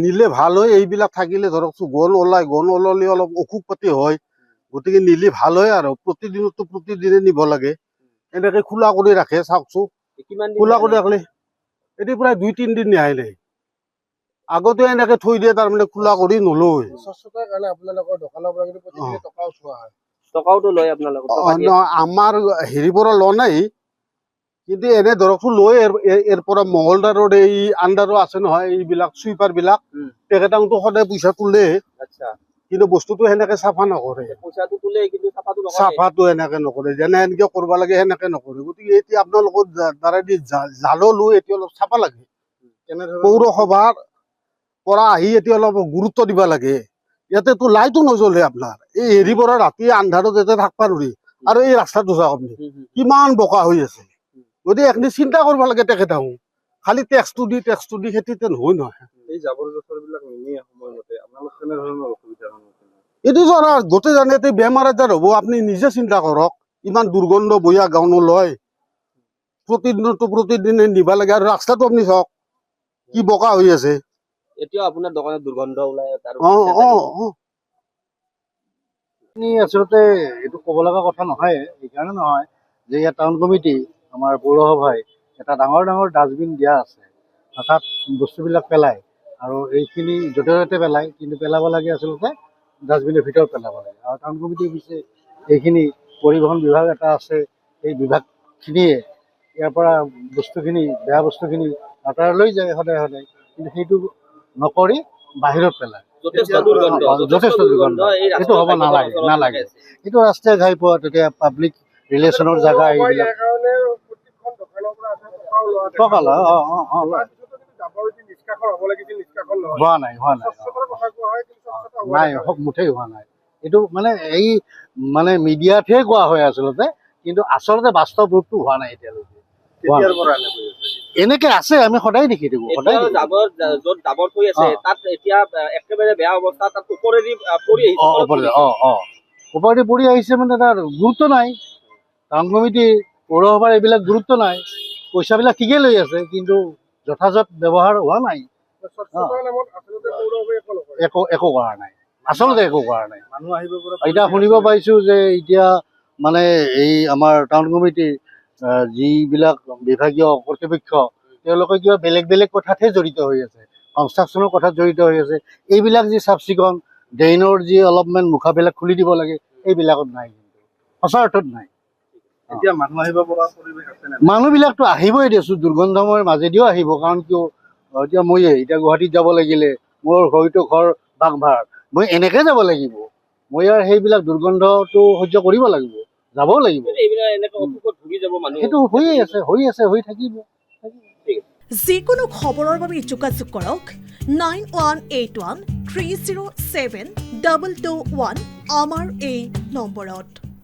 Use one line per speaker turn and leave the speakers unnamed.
নিলে ভাল হয়। এইবিলাক থাকিলে ধৰকচোন গণ ওলালে অলপ অসুখ পাতি হয়, গতিকে নিলে ভাল হয় আৰু প্ৰতিদিনে নিব লাগে। এনেকে খোলা কৰি ৰাখে চাওকচোন, খোলা কৰি ৰাখলে এতিয়া প্ৰায় 2-3 দিন নিয়াই নাই। আগতে এনেকে থৈ দিয়ে, তাৰমানে খোলা কৰি নলয়।
স্বচ্ছতাৰ কাৰণে আপোনালোকৰ দোকানৰ পৰা কিন্তু প্ৰতিদিনে টকাও চোৱা হয়।
টকাওতো লয় আপোনালোকৰ?
আমাৰ হেৰিৰ পৰা লোৱা নাই, কিন্তু এনে ধৰকচোন লৈ এৰ পৰা মহলদাৰৰ এই আণ্ডাৰো আছে নহয়, এইবিলাক চুইপাৰ বিলাক, তেখেতকতো সদায় পইচা তোলে, কিন্তু বস্তুটো সেনেকে চাফা নকৰে।
পইচাটো তোলে কিন্তু
চাফাটো এনেকে নকৰে, যেনে এনেকে কৰিব লাগে সেনেকে নকৰে। গতিকে এতিয়া আপোনালোকৰ দ্বাৰাদি জালো লৈ এতিয়া অলপ চাফা লাগে। পৌৰসভাৰ পৰা আহি এতিয়া অলপ গুৰুত্ব দিব লাগে। ইয়াতেতো লাইটো নজ্বলে আপোনাৰ, এই হেৰি পৰা ৰাতি আন্ধাৰত ইয়াতে থাকবা নোৱাৰি। আৰু এই ৰাস্তাটো চাওক আপুনি কিমান বোকা হৈ আছে। গতিকে এইখিনি চিন্তা কৰিব লাগে তেখেতক। খালি টেক্সটো দি খেতিতে নহয় নহয়।
এই জাবৰ জোথৰ বিলাক নিনিয়ে সময়মতে, আপোনালোক কেনেধৰণৰ অসুবিধাৰ সন্মুখীন?
এইটো ধৰা গোটেই জানেতে বেমাৰ আজাৰ হ'ব। আপুনি নিজে চিন্তা কৰক, ইমান দুৰ্গন্ধ বয়া গাঁও লয়, প্ৰতিদিনে নিবা লাগে। আৰু ৰাস্তাটো আপুনি চাওক কি বোকা হৈ আছে।
এতিয়াও আপোনাৰ দোকানত দুৰ্গন্ধ ওলাই।
আচলতে এইটো ক'ব লগা কথা নহয়, এইকাৰণে নহয় যে ইয়াত টাউন কমিটি আমাৰ পৌৰসভাই এটা ডাঙৰ ডাষ্টবিন দিয়া আছে, তাত বস্তুবিলাক পেলায়। আৰু এইখিনি য'তে ত'তে পেলায়, কিন্তু পেলাব লাগে আচলতে ডাষ্টবিনৰ ভিতৰত পেলাব লাগে। আৰু টাউন কমিটি অফিচে এইখিনি পৰিবহণ বিভাগ এটা আছে, এই বিভাগখিনিয়ে ইয়াৰ পৰা বস্তুখিনি বেয়া বস্তুখিনি আঁতৰাই লৈ যায় সদায়, কিন্তু সেইটো নকৰি বাহিৰত পেলায়। যথেষ্ট দুৰ্গন্ধ, এইটো হ'ব নালাগে। এইটো ৰাষ্ট্ৰীয় ঘাইপথ, এতিয়া পাব্লিক ৰিলেশ্যনৰ জাগা, এইবিলাক টকা লয়। হোৱা নাই মুঠেই হোৱা নাই। এইটো মানে এই মানে মিডিয়াতহে কোৱা হয় আচলতে, কিন্তু আচলতে বাস্তৱ ৰূপটো হোৱা নাই এতিয়ালৈকে। এনেকে আছে, আমি সদায় দেখি থাকো।
জাবৰ থৈ আছে তাত এতিয়া একেবাৰে বেয়া অৱস্থা, তাত ওপৰেদি পৰি আহিছে মানে তাৰ গুৰুত্ব নাই। টাউন কমিটি পৌৰসভাৰ এইবিলাক গুৰুত্ব নাই, পইচাবিলাক ঠিকেই লৈ আছে, কিন্তু যথাযথ ব্যৱহাৰ হোৱা নাই। একো কৰা নাই, আচলতে একো কৰা নাই। এতিয়া শুনিব পাইছো যে এতিয়া মানে এই আমাৰ টাউন কমিটিৰ যিবিলাক বিভাগীয় কৰ্তৃপক্ষ, তেওঁলোকে কিবা বেলেগ কথাতহে জড়িত হৈ আছে, কনষ্ট্ৰাকশ্যনৰ কথাত জড়িত হৈ আছে। এইবিলাক যি চাফ চিকুণ, ড্ৰেইনৰ যি অলপমান মুখাবিলাক খুলি দিব লাগে, এইবিলাকত নাই, কিন্তু সঁচা অৰ্থত নাই। এতিয়া মানুহ আহিব পৰা পৰিৱেশ আছে নে? মানুহবিলাকতো আহিবই দিয়াচোন, দুৰ্গন্ধময়ৰ মাজেদিও আহিব। কাৰণ কিয়, এতিয়া এতিয়া গুৱাহাটীত যাব লাগিলে, মোৰ হয়তো ঘৰ বাগভাৰ, মই এনেকে যাব লাগিব, মই আৰু সেইবিলাক দুৰ্গন্ধটো সহ্য কৰিব লাগিব, যাবও লাগিব। সেইটো হৈ থাকিব।
যিকোনো খবৰৰ বাবে যোগাযোগ কৰক 9181307221 আমাৰ এই নম্বৰত।